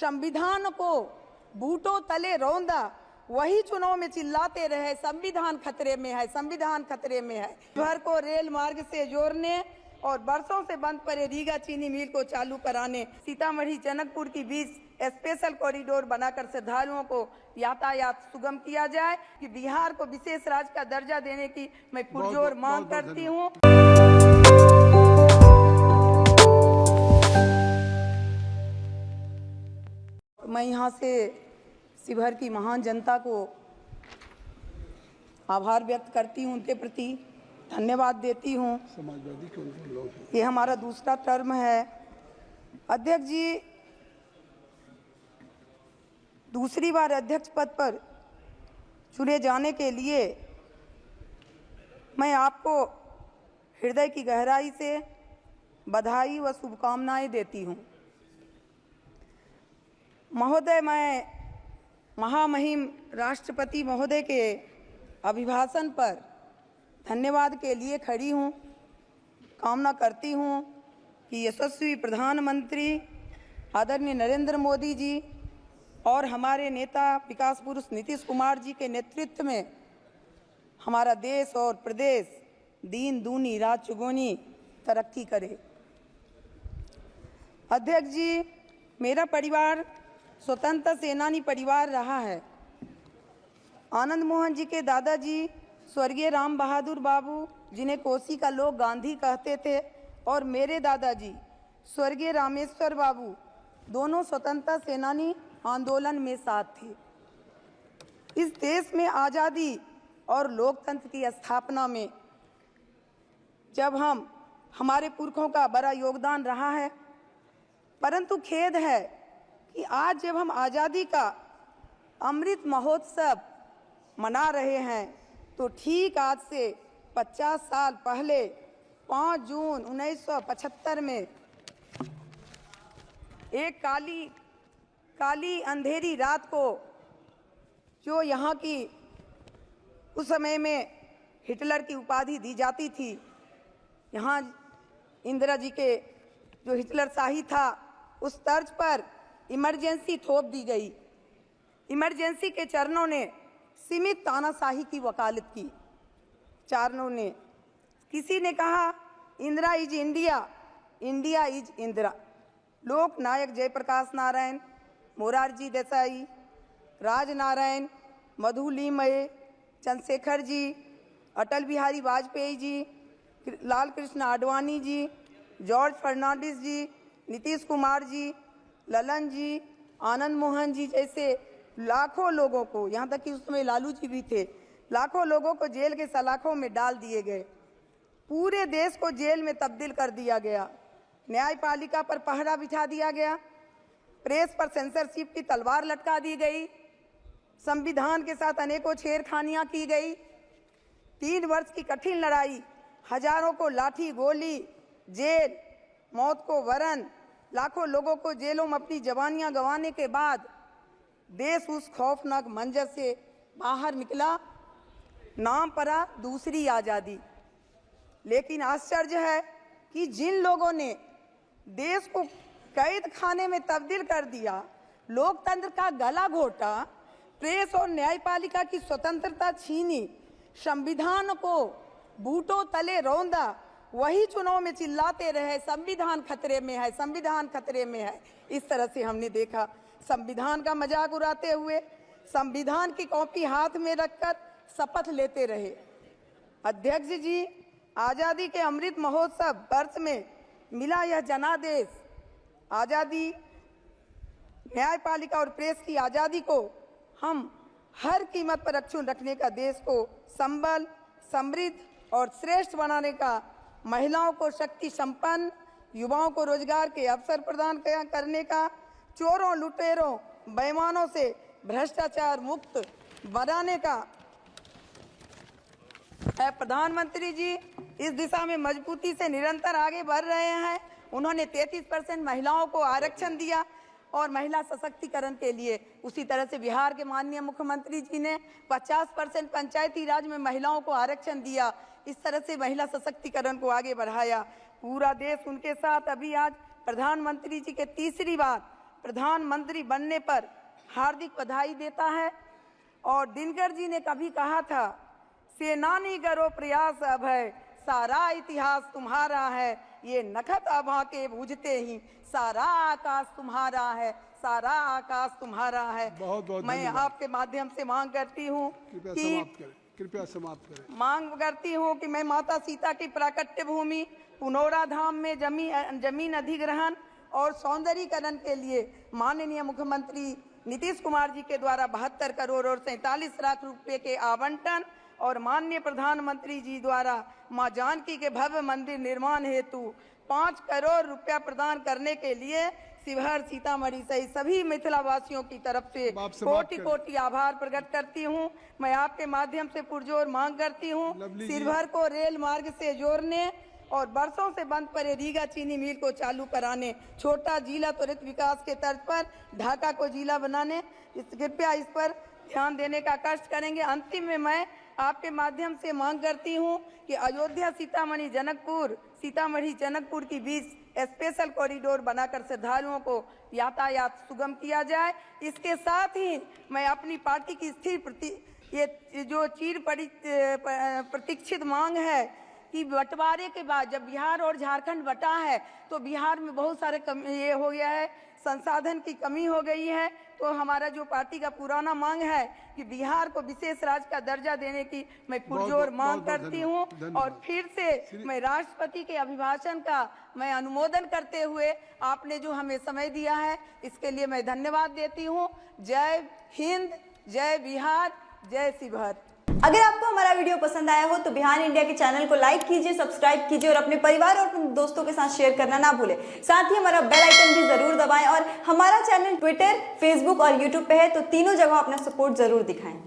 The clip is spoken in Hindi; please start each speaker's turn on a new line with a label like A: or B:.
A: संविधान को बूटों तले रौंदा, वही चुनाव में चिल्लाते रहे संविधान खतरे में है, संविधान खतरे में है। शहर को रेल मार्ग से जोड़ने और बरसों से बंद पड़े रीगा चीनी मिल को चालू कराने, सीतामढ़ी जनकपुर के बीच स्पेशल कॉरिडोर बनाकर श्रद्धालुओं को यातायात सुगम किया जाए, कि बिहार को विशेष राज्य का दर्जा देने की मैं पुरजोर मांग करती हूँ। मैं यहाँ से शिवहर की महान जनता को आभार व्यक्त करती हूँ, उनके प्रति धन्यवाद देती हूँ। ये हमारा दूसरा टर्म है। अध्यक्ष जी, दूसरी बार अध्यक्ष पद पर चुने जाने के लिए मैं आपको हृदय की गहराई से बधाई व शुभकामनाएं देती हूँ। महोदय, मैं महामहिम राष्ट्रपति महोदय के अभिभाषण पर धन्यवाद के लिए खड़ी हूँ। कामना करती हूँ कि यशस्वी प्रधानमंत्री आदरणीय नरेंद्र मोदी जी और हमारे नेता विकास पुरुष नीतीश कुमार जी के नेतृत्व में हमारा देश और प्रदेश दिन दूनी रात चौगुनी तरक्की करे। अध्यक्ष जी, मेरा परिवार स्वतंत्रता सेनानी परिवार रहा है। आनंद मोहन जी के दादाजी स्वर्गीय राम बहादुर बाबू, जिन्हें कोसी का लोग गांधी कहते थे, और मेरे दादाजी स्वर्गीय रामेश्वर बाबू, दोनों स्वतंत्रता सेनानी आंदोलन में साथ थे। इस देश में आज़ादी और लोकतंत्र की स्थापना में जब हमारे पुरखों का बड़ा योगदान रहा है, परंतु खेद है कि आज जब हम आज़ादी का अमृत महोत्सव मना रहे हैं, तो ठीक आज से 50 साल पहले 5 जून 1975 में एक काली अंधेरी रात को, जो यहाँ की उस समय में हिटलर की उपाधि दी जाती थी, यहाँ इंदिरा जी के जो हिटलर शाही था, उस तर्ज पर इमरजेंसी थोप दी गई। इमरजेंसी के चरणों ने सीमित तानाशाही की वकालत की। चारणों ने, किसी ने कहा Indira is India, India is Indira. लोक नायक जयप्रकाश नारायण, मोरारजी देसाई, राजनारायण, मधुलिमय, चंद्रशेखर जी, अटल बिहारी वाजपेयी जी, लाल कृष्ण आडवाणी जी, जॉर्ज फर्नांडिस जी, नीतीश कुमार जी, ललन जी, आनंद मोहन जी जैसे लाखों लोगों को, यहाँ तक कि उस समय लालू जी भी थे, लाखों लोगों को जेल के सलाखों में डाल दिए गए। पूरे देश को जेल में तब्दील कर दिया गया। न्यायपालिका पर पहरा बिठा दिया गया। प्रेस पर सेंसरशिप की तलवार लटका दी गई। संविधान के साथ अनेकों छेड़खानियां की गई। 3 वर्ष की कठिन लड़ाई, हजारों को लाठी गोली, जेल, मौत को वरण, लाखों लोगों को जेलों में अपनी जवानियां गंवाने के बाद देश उस खौफनाक मंजर से बाहर निकला। नाम पड़ा दूसरी आज़ादी। लेकिन आश्चर्य है कि जिन लोगों ने देश को कैद खाने में तब्दील कर दिया, लोकतंत्र का गला घोटा, प्रेस और न्यायपालिका की स्वतंत्रता छीनी, संविधान को बूटों तले रौंदा, वही चुनाव में चिल्लाते रहे संविधान खतरे में है, संविधान खतरे में है। इस तरह से हमने देखा संविधान का मजाक उड़ाते हुए संविधान की कॉपी हाथ में रखकर शपथ लेते रहे। अध्यक्ष जी, आज़ादी के अमृत महोत्सव वर्ष में मिला यह जनादेश, आज़ादी, न्यायपालिका और प्रेस की आज़ादी को हम हर कीमत पर अक्षुण्ण रखने का, देश को संबल, समृद्ध और श्रेष्ठ बनाने का, महिलाओं को शक्ति संपन्न, युवाओं को रोजगार के अवसर प्रदान करने का, चोरों, लुटेरों, बेईमानों से भ्रष्टाचार मुक्त बनाने का। प्रधानमंत्री जी इस दिशा में मजबूती से निरंतर आगे बढ़ रहे हैं। उन्होंने 33% महिलाओं को आरक्षण दिया और महिला सशक्तिकरण के लिए, उसी तरह से बिहार के माननीय मुख्यमंत्री जी ने 50% पंचायती राज में महिलाओं को आरक्षण दिया। इस तरह से महिला सशक्तिकरण को आगे बढ़ाया। पूरा देश उनके साथ। अभी आज प्रधानमंत्री जी के तीसरी बार प्रधानमंत्री बनने पर हार्दिक बधाई देता है। और दिनकर जी ने कभी कहा था, सेनानी करो प्रयास अभय, सारा इतिहास तुम्हारा है, ये नखत आभा के बूझते ही, सारा आकाश तुम्हारा है, सारा आकाश तुम्हारा है।
B: बहुत बहुत
A: मैं आपके माध्यम से मांग करती हूँ
B: कृपया समाप्त करें।
A: मांग करती हूँ कि मैं माता सीता की प्राकट्य भूमि पुनौरा धाम में जमीन अधिग्रहण और सौंदर्यीकरण के लिए माननीय मुख्यमंत्री नीतीश कुमार जी के द्वारा 72 करोड़ और 47 लाख रुपए के आवंटन और माननीय प्रधानमंत्री जी द्वारा मां जानकी के भव्य मंदिर निर्माण हेतु 5 करोड़ रुपया प्रदान करने के लिए शिवहर सीतामढ़ी सहित सभी मिथिला वासियों की तरफ से कोटि कोटि आभार प्रकट करती हूं। मैं आपके माध्यम से पुरजोर मांग करती हूं, शिवहर को रेल मार्ग से जोड़ने और बरसों से बंद पड़े रीगा चीनी मिल को चालू कराने, छोटा जिला त्वरित विकास के तर्ज पर ढाका को जिला बनाने, कृपया इस पर ध्यान देने का कष्ट करेंगे। अंतिम में मैं आपके माध्यम से मांग करती हूं कि अयोध्या सीतामढ़ी जनकपुर की बीच स्पेशल कॉरिडोर बनाकर श्रद्धालुओं को यातायात सुगम किया जाए। इसके साथ ही मैं अपनी पार्टी की ये जो प्रतीक्षित मांग है कि बंटवारे के बाद जब बिहार और झारखंड बटा है तो बिहार में बहुत सारे ये हो गया है, संसाधन की कमी हो गई है। तो हमारा जो पार्टी का पुराना मांग है कि बिहार को विशेष राज्य का दर्जा देने की मैं पुरजोर मांग करती हूं। और फिर से मैं राष्ट्रपति के अभिभाषण का मैं अनुमोदन करते हुए आपने जो हमें समय दिया है इसके लिए मैं धन्यवाद देती हूं। जय हिंद, जय बिहार, जय शिवहर।
C: अगर आपको हमारा वीडियो पसंद आया हो तो बिहान इंडिया के चैनल को लाइक कीजिए, सब्सक्राइब कीजिए और अपने परिवार और अपने दोस्तों के साथ शेयर करना ना भूलें। साथ ही हमारा बेल आइकन भी जरूर दबाएं और हमारा चैनल ट्विटर, फेसबुक और यूट्यूब पे है तो तीनों जगह अपना सपोर्ट जरूर दिखाएं।